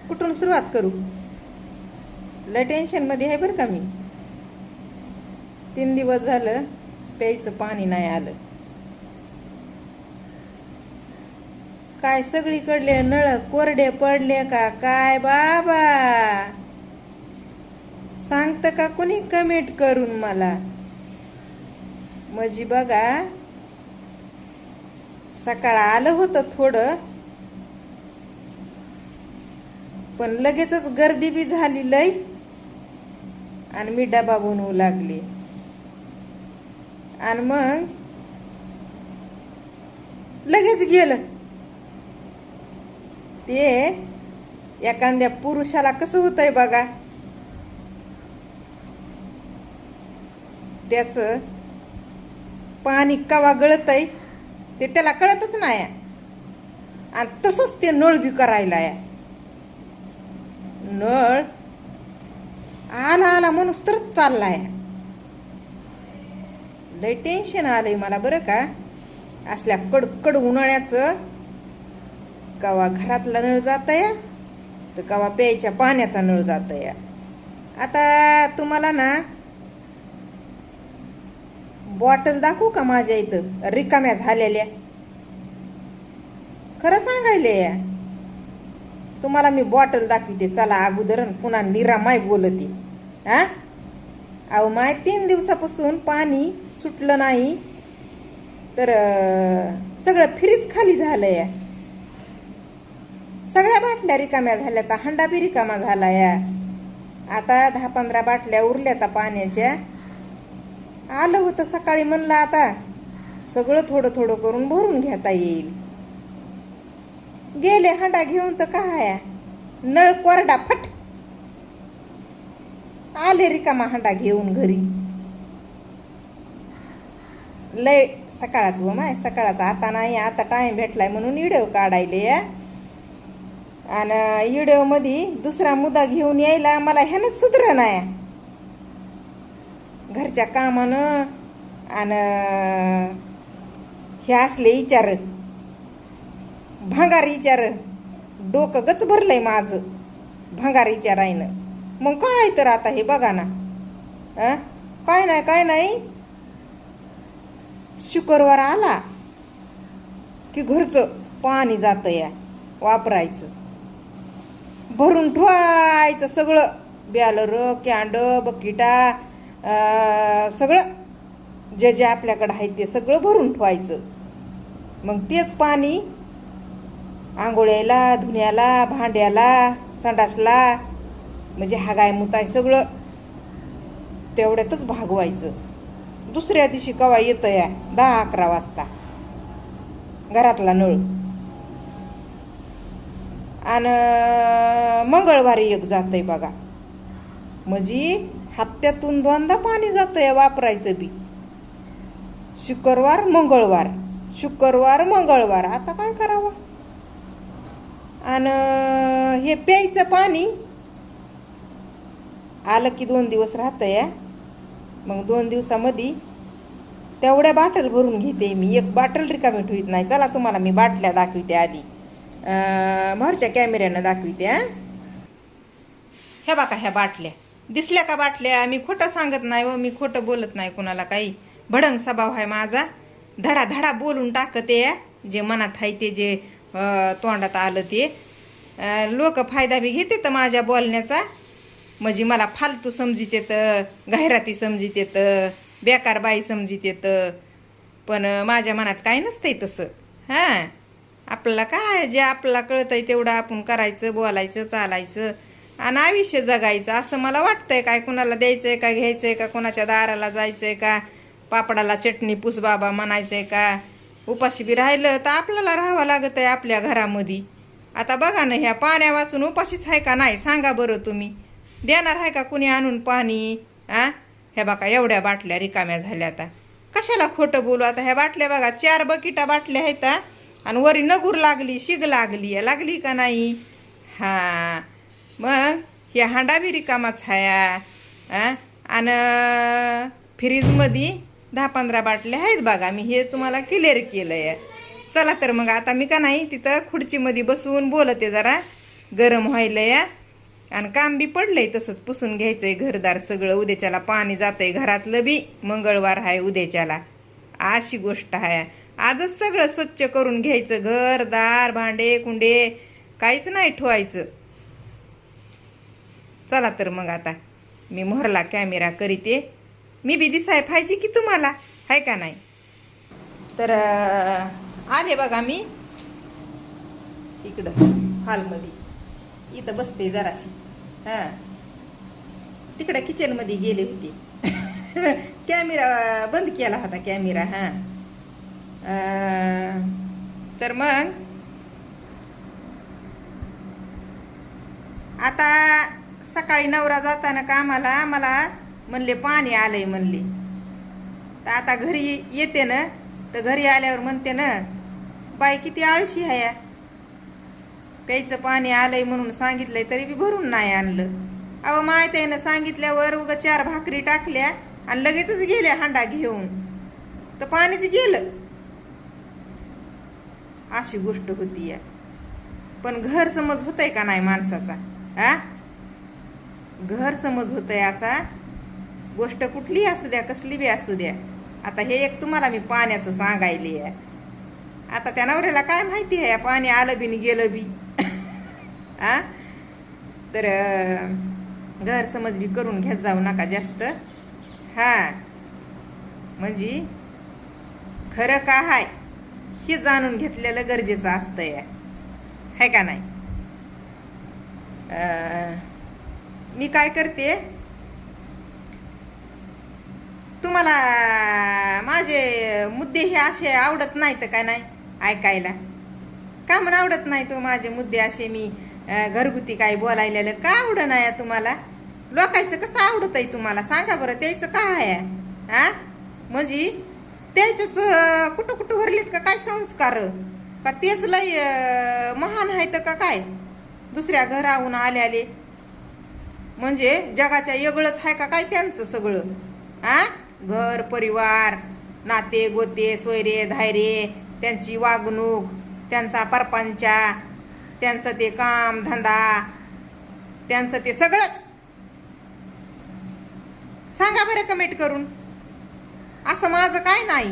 कुठून सुरुवात करू? लय टेन्शनमध्ये आहे बरं का मी. 3 दिवस झालं प्यायचं पाणी नाही आलं. काय सगळीकडले नळ कोरडे पडले का काय बाबा? सांगतं का कोणी कमेंट करून मला? म्हणजे बघा, सकाळ आलं होतं थोडं, पण लगेचच गर्दी बी झाली लय, आणि मी डबा बनवू लागले. आणि मग लगेच गेलं. ते एखाद्या पुरुषाला कसं होतंय बघा, त्याचं पाणी कवा गळतंय ते त्याला कळतच नाही. आणि तसंच ते नळ बी करायला या. नळ आला आला माणूस तरच चाललाय. लय टेन्शन आलंय मला बरं का, असल्या कडकड उन्हाळ्याचं. कवा घरातला नळ जातया तर कवा प्यायच्या पाण्याचा नळ जातया. आता तुम्हाला ना बॉटल दाखवू का माझ्या इथं रिकाम्या झालेल्या? खरं सांगायले या तुम्हाला मी बॉटल दाखवते. चला अगोदर पुन्हा निरामाय बोलते. हा अहो माय 3 दिवसापासून पाणी सुटलं नाही तर सगळं फ्रीज खाली झालंय. सगळ्या बाटल्या रिकाम्या झाल्या, तर हंडा बी रिकामा झाला या. आता 10-15 बाटल्या उरल्या आता पाण्याच्या. आलं होतं सकाळी, म्हणलं आता सगळं थोडं थोडं करून भरून घेता येईल. गेले हंडा घेऊन तर काय नळ कोरडा फट. आले रिकामा हंडा घेऊन घरी. लय सकाळच व माय सकाळचा. आता नाही, आता टाइम भेटलाय म्हणून व्हिडिओ काढायले या. आणि व्हिडिओ मध्ये दुसरा मुद्दा घेऊन यायला मला ह्यानं सुधर नाही. घरच्या कामानं आणि हे असले विचार, भंगार विचार, डोकं गच भरलंय माझं भंगार विचारायनं. मग काय तर आता हे बघा ना, काय नाही शुक्रवार आला की घरचं पाणी जातं या वापरायचं. भरून ठेवायचं सगळं, बॅलर कॅन्ड बकिटा सगळं जे जे आपल्याकडं आहे ते सगळं भरून ठेवायचं. मग तेच पाणी आंघोळ्याला, धुण्याला, भांड्याला, संडासला, म्हणजे हागाय मुताय सगळं तेवढ्यातच भागवायचं. दुसऱ्या दिवशी कवा येतं या 10-11 वाजता घरातला नळ. आणि मंगळवारी एक जातंय बघा. म्हणजे हप्त्यातून 2दा पाणी जातंय वापरायचं बी. शुक्रवार मंगळवार, शुक्रवार मंगळवार. आता काय करावं? आणि हे प्यायचं पाणी आलं की 2 दिवस राहतं या. मग 2 दिवसामध्ये तेवढ्या बाटल भरून घेते मी. एक बाटल रिकामी ठेवीत नाही. चला तुम्हाला मी बाटल्या दाखवते आधी, मोरच्या कॅमेऱ्यानं दाखवते. ह्या बघा, ह्या बाटल्या दिसल्या का बाटल्या? मी खोटं सांगत नाही व मी खोटं बोलत नाही कुणाला. काही भडंग स्वभाव आहे माझा. धडा बोलून टाकते या. जे मनात आहे ते, जे तोंडात आलं ते. लोक फायदा बी घेते तर माझ्या बोलण्याचा. म्हणजे मला फालतू समजित येतं, गायराती समजित येतं, बेकार बाई समजित येतं. पण माझ्या मनात काही नसतंय तसं. आपल्याला काय, जे आपल्याला कळतंय तेवढं आपण करायचं, बोलायचं, चालायचं आणि आयुष्य जगायचं असं मला वाटतंय. काय कुणाला द्यायचंय का, घ्यायचंय का, कोणाच्या दाराला जायचंय का, पापडाला चटणी पुस बाबा म्हणायचंय का? उपाशी बी राहिलं तर आपल्याला राहावं लागत आहे आपल्या घरामध्ये. आता बघा ना, ह्या पाण्या वाचून उपाशीच आहे का नाही सांगा बरं तुम्ही? देणार आहे का कुणी आणून पाणी? ह्या बघा एवढ्या बाटल्या रिकाम्या झाल्या. आता कशाला खोटं बोलू? आता ह्या बाटल्या बघा 4 बकिटा बाटल्या आहेत. आणि वरी नगूर लागली, शिग लागली का नाही? मग हे हांडा बी रिकामाच हाया. आणि फ्रीजमध्ये 10-15 बाटल्या आहेत बघा. मी हे तुम्हाला क्लिअर केलं आहे. चला तर मग आता मी का नाही तिथं खुर्चीमध्ये बसून बोलते जरा. गरम व्हायला या. आणि काम बी पडलंय तसंच, पुसून घ्यायचंय घरदार सगळं. उद्याच्याला पाणी जातंय घरातलं बी. मंगळवार आहे उद्याच्याला, अशी गोष्ट आहे. आजच सगळं स्वच्छ करून घ्यायचं, घरदार भांडे कुंडे काहीच नाही ठेवायचं. चला तर मग आता मी मोहरला कॅमेरा करीते. मी बी दिसाय पाहिजे की तुम्हाला, आहे का नाही. तर आले बघा मी इकडं हॉलमध्ये. इथं बसते जराशी. हां, तिकडं किचनमध्ये गेले होते. कॅमेरा बंद केला होता कॅमेरा. हां, तर मग आता सकाळी नवरा जाताना कामाला मला म्हणले पाणी आलंय म्हणले. तर आता घरी येते ना, तर घरी आल्यावर म्हणते ना, बाई किती आळशी आहे या, प्यायचं पाणी आलंय म्हणून सांगितलंय तरी बी भरून नाही आणलं. अहो माहित आहे ना, सांगितल्यावर उगा 4 भाकरी टाकल्या आणि लगेचच गेल्या हांडा घेऊन, तर पाणीच गेलं. अशी गोष्ट होती या. पण घर समज होतंय का नाही माणसाचा. आ घर समज होतंय असा. गोष्ट कुठली असू द्या, कसली बी असू द्या. आता हे एक तुम्हाला मी पाण्याचं सांगायले आहे. आता त्या नवऱ्याला काय माहिती आहे पाणी आलं बी गेलं बी. आ तर घर समज बी करून घेत जाऊ नका जास्त. हा, म्हणजे खरं का हाय हे जाणून घेतलेलं गरजेचं असतंय, आहे का नाही. मी काय करते, तुम्हाला माझे मुद्दे हे असे आवडत नाहीत का नाही ऐकायला. का म्हणून आवडत नाही तो माझे मुद्दे असे. मी घरगुती काय बोलायला का आवड नाही तुम्हाला. लोकांचं कसं आवडत आहे तुम्हाला सांगा बरं. त्याचं काय आहे. हा, म्हणजे त्याच्याच कुठं कुठं भरलेत का काय संस्कार, का तेच लय महान आहेत का काय. दुसऱ्या घराहून आले म्हणजे जगाच्या वेगळंच आहे का काय त्यांचं सगळं. आ घर परिवार नाते गोते सोयरे धायरे, त्यांची वागणूक, त्यांचा परपंचा, त्यांचं ते काम धंदा, त्यांचं ते सगळंच सांगा बरं कमेंट करून. असं माझं काय नाही.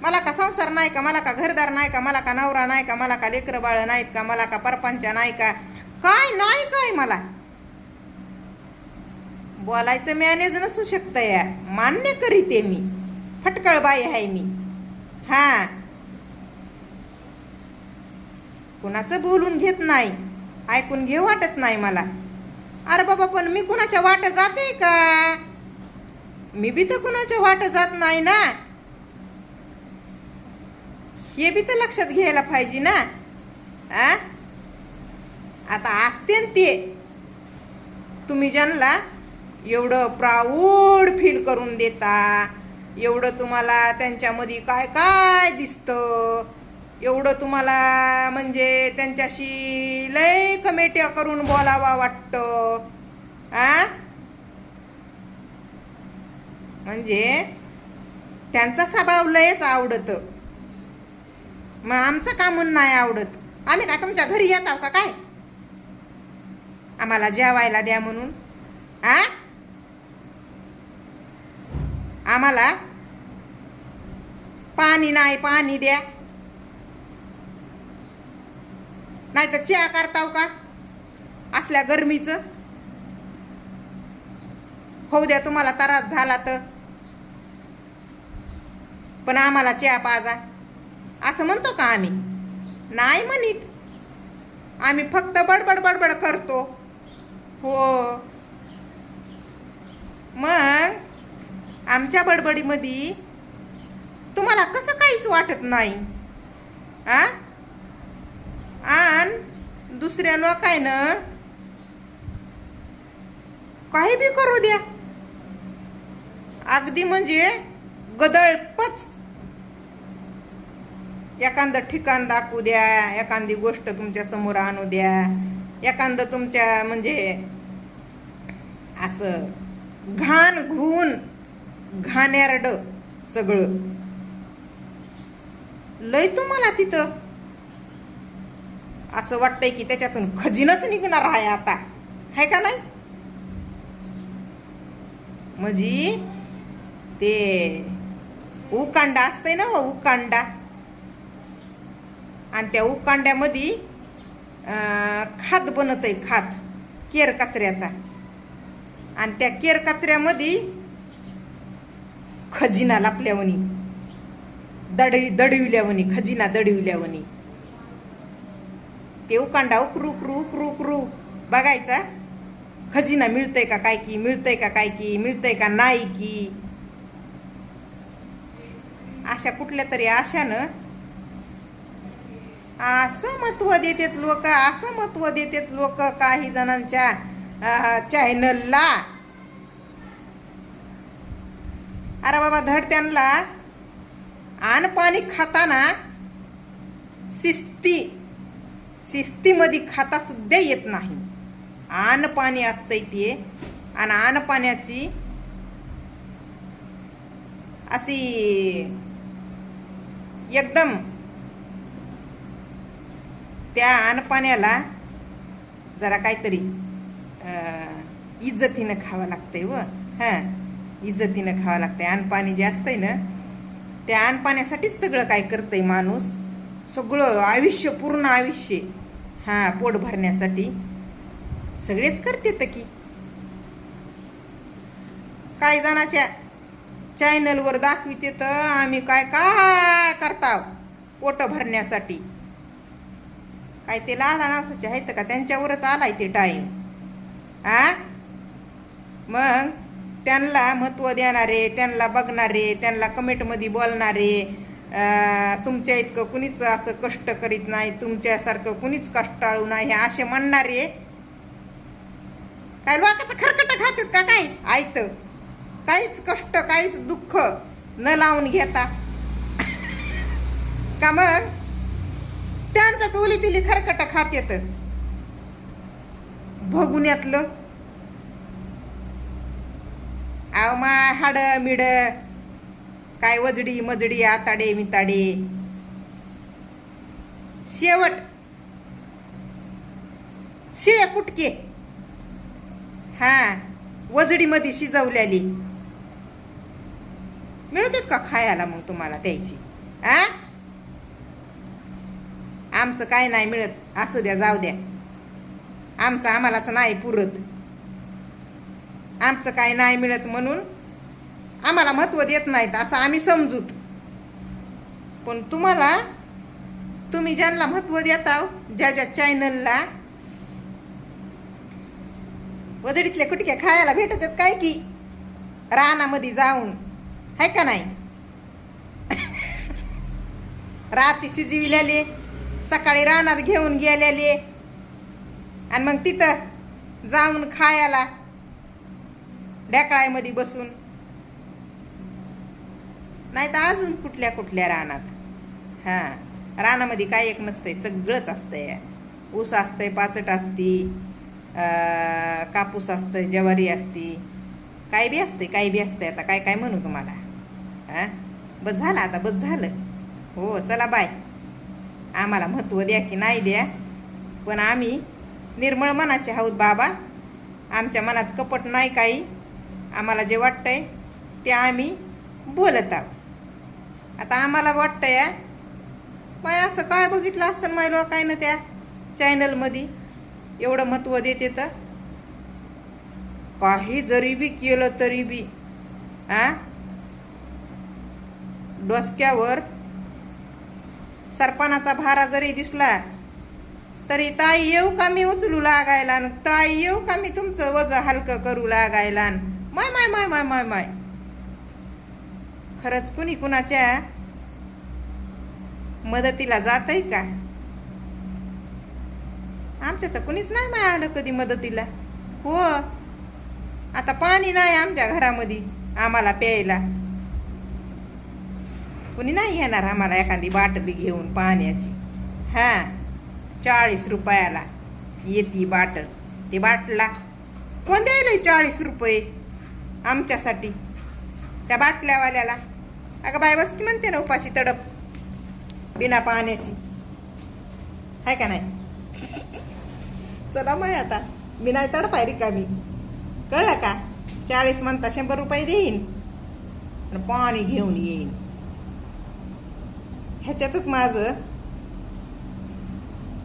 मला का संसार नाही का, मला का घरदार नाही का, मला का नवरा नाही का, मला का लेकरं बाळ नाहीत का, मला का परपंचा नाही का, काय नाही काय. मला बोलायचं मॅनेज नसू शकतं या, मान्य करीते मी. फटकळ बाई आहे मी. हा, कुणाचं बोलून घेत नाही, ऐकून घेऊ वाटत नाही मला. अरे बाबा, पण मी कुणाच्या वाट जाते का. मी बी तर कुणाच्या वाट जात नाही ना. हे बी तर लक्षात घ्यायला पाहिजे ना. आता असते ते तुम्ही ज्यांना एवढं प्राऊड फील करून देता, एवढं तुम्हाला त्यांच्यामध्ये काय काय दिसतं, एवढं तुम्हाला म्हणजे त्यांच्याशी लय कमेट्या करून बोलावा वाटतं. म्हणजे त्यांचा स्वभाव लयच आवडतं. मग आमचं का म्हणून नाही आवडत. आम्ही काय तुमच्या घरी येत आहो का काय आम्हाला जेवायला द्या म्हणून. आम्हाला पाणी नाही, पाणी द्या. नाही तर चहा करताव का असल्या गरमीचं. होऊ द्या तुम्हाला त्रास झाला तर, पण आम्हाला चहा पाजा असं म्हणतो का आम्ही. नाही म्हणित. आम्ही फक्त बडबड बडबड करतो. हो, मग आमच्या बडबडीमध्ये तुम्हाला कसं काहीच वाटत नाही. आणि दुसऱ्या लोकांना काही बी करू द्या, अगदी म्हणजे गदळपच. एखादं ठिकाण दाखवू द्या, एखादी गोष्ट तुमच्या समोर आणू द्या, एखादं तुमच्या म्हणजे असं घाण घुन घाणेरड सगळं लय तुम्हाला तिथं. असं वाटतंय की त्याच्यातून खजिनच निघणार आहे आता, आहे का नाही? म्हणजे ते उकांडा असतंय ना, उकांडा, आणि त्या उकांड्यामध्ये खात बनतय, खात केर कचऱ्याचा, आणि त्या केर कचऱ्यामध्ये खजिना लापल्यावनी, दडविल्यावनी, खजिना दडविल्यावनी. ते उकांडा उकरू उकरू उकरू उकरू बघायचा, खजिना मिळतंय का काय की, मिळतंय का काय की, मिळतंय का नाही की. अशा कुठल्या तरी आशानं असं महत्व देतात लोक, असं महत्व देतात लोक काही जणांच्या चॅनलला. अरे बाबा, धड त्यांना आन पाणी खाताना शिस्तीमध्ये खाता सुद्धा येत नाही. आन पाणी असतंय ते, आणि आन पाण्याची अशी एकदम त्या अनपाण्याला जरा काहीतरी इज्जतीनं खावं लागतंय व इज्जतीनं खावं लागतंय. अनपाणी जे असतंय ना, त्या अनपाण्यासाठीच सगळं काय करतंय माणूस, सगळं आयुष्य, पूर्ण आयुष्य पोट भरण्यासाठी सगळेच करते की. काही जणाच्या चॅनलवर दाखविते तर आम्ही काय काय करता पोट भरण्यासाठी. काय ते लाला नावाचे आहेत का, त्यांच्यावरच आलाय ते टाईम. मग त्यांना महत्त्व देणारे, त्यांना बघणारे, त्यांना कमेंटमध्ये बोलणारे, तुमच्या इतकं कुणीच असं कष्ट करीत नाही, तुमच्यासारखं कुणीच कष्टाळू नाही, असे म्हणणारे काय लोकांचं खरकट खातात का काय ऐत? काहीच कष्ट, काहीच दुःख न लावून घेता का? मग त्यांचाच ओली तिली खरकट खात येत भगुन्यातलं. आव मा हाड मिड काय वजडी मजडी आताडे मिताडे, शेवट शिळे कुटके वजडीमध्ये शिजवलेली मिळतात का खायला? मग तुम्हाला द्यायची आमचं काय नाही मिळत, असू द्या, जाऊ द्या, आमचं आम्हालाच नाही पुरत, आमचं काय नाही मिळत म्हणून आम्हाला महत्त्व देत नाहीत असं आम्ही समजूत. पण तुम्ही ज्यांना महत्त्व देता, ज्या ज्या चॅनलला वजडीतले कुटके खायला भेटत आहेत काय की रानामध्ये जाऊन, आहे का नाही? रात्री शिजविलेले, सकाळी रानात घेऊन गेलेले, आणि मग तिथं जाऊन खायला ढेकळामध्ये बसून, नाही तर अजून कुठल्या कुठल्या रानात. रानामध्ये काय एक नसतंय, सगळंच असतंय. ऊस असतंय, पाचट असती, कापूस असतंय, ज्वारी असती, काय बी असते, काय बी असते. आता काय काय म्हणू तुम्हाला? बस झालं आता, बस झालं. हो, चला बाय. आम्हाला महत्त्व द्या की नाही द्या, पण आम्ही निर्मळ मनाचे आहोत बाबा. आमच्या मनात कपट नाही काही. आम्हाला जे वाटतंय ते आम्ही बोलत आहोत. आता आम्हाला वाटतंय माय असं काय बघितलं असं माय लोकांना त्या चॅनलमध्ये एवढं महत्त्व देते, तर काही जरी बी केलं तरी बी डोसक्यावर सरपणाचा भारा जरी दिसला तरी ताई येऊ का मी उचलू लागायला, ताई येऊ का मी तुमचं वजन हलकं करू लागायला. माय माय माय माय माय माय खरंच कुणी कुणाच्या मदतीला जातंय का? आमच्या तर कुणीच नाही माय आलं कधी मदतीला. हो, आता पाणी नाही आमच्या घरामध्ये आम्हाला प्यायला. कुणी नाही येणार आम्हाला एखादी बाटली घेऊन पाण्याची. 40 रुपयाला येते बाटल. ती बाटला कोण द्यायला 40 रुपये आमच्यासाठी त्या बाटल्यावाल्याला? अगं बाय बस की म्हणते ना, उपाशी तडप बिना पाण्याची, आहे का नाही? चला मग आता मी नाही तडपाय रिकामी, कळलं का? 40 म्हणता 100 रुपये देईन आणि पाणी घेऊन येईन. ह्याच्यातच माझं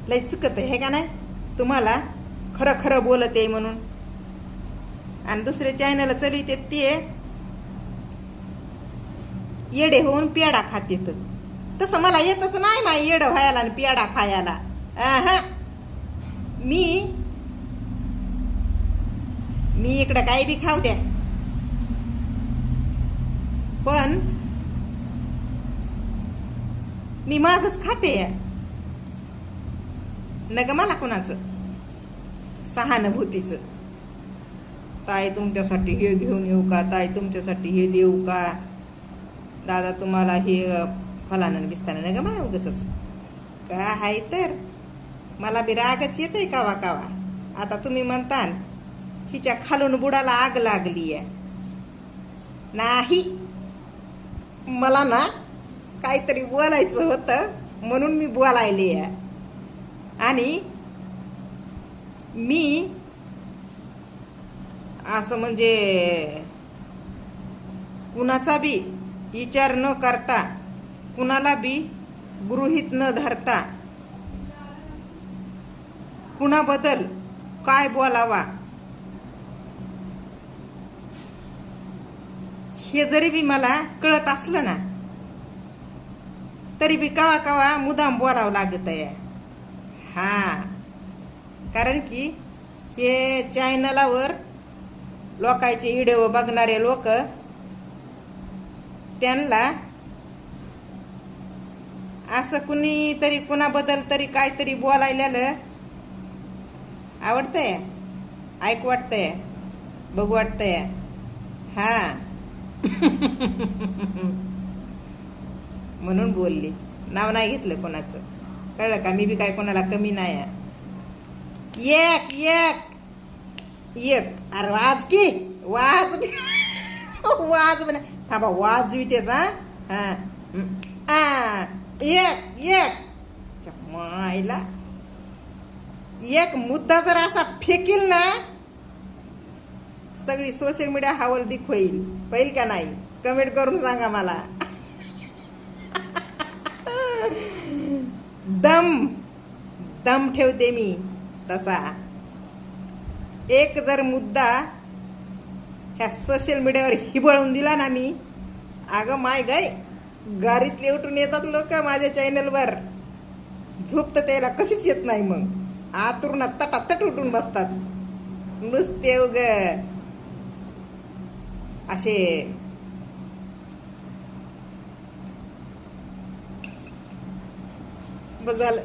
लय चुकत आहे, हे का नाही? तुम्हाला खरं खरं बोलत आहे म्हणून. आणि दुसरे चॅनल चलिते ते येडे होऊन पेडा खाते. तसं मला येतच नाही माय येडं व्हायला आणि पेडा खायला. मी इकडं काही बी खाऊ द्या, पण मी माझंच खाते. न ग मला कुणाचं सहानुभूतीचं. ताई तुमच्यासाठी हे घेऊन येऊ का, ताई तुमच्यासाठी हे देऊ का, दादा तुम्हाला हे फलानं बिस्ताना. न ग मला उगच का आहे. तर मला बी रागच येतोय कावा कावा. आता तुम्ही म्हणताल हिच्या खालून बुडाला आग लागली आहे. नाही, मला ना काहीतरी बोलायचं होतं म्हणून मी बोलायले आहे. आणि मी असं म्हणजे कुणाचा बी विचार न करता, कुणाला बी गृहीत न धरता, कुणाबद्दल काय बोलावा हे जरी बी मला कळत असलं ना, तरी बी कवा कवा मुदाम बोलावं लागत आहे. कारण की हे चॅनलावर लोकांचे व्हिडिओ बघणारे लोक, त्यांना असं कुणीतरी कुणाबद्दल तरी काहीतरी बोलायला आवडतंय, ऐकू वाटतंय, बघू वाटतंय. म्हणून बोलली. नाव नाही घेतलं कोणाचं, कळलं का? मी बी काय कोणाला कमी नाही आहे. एक एक एक अरे वाज की वाज वाज बना थांबा, वाजवी त्याचा. एक एक मायला एक मुद्दा जर असा फेकील ना, सगळी सोशल मीडिया हावलदिक होईल. होईल का नाही? कमेंट करून सांगा मला. दम दम ठेवते मी तसा. एक जर मुद्दा ह्या सोशल मीडियावर हिबळून दिला ना मी, अगं माय गाय, गाडीतले उठून येतात लोक माझ्या चॅनलवर. झोप तर त्याला कशीच येत नाही. मग आतुरणात तटातट उठून बसतात नुसते उग असे. बस झालं.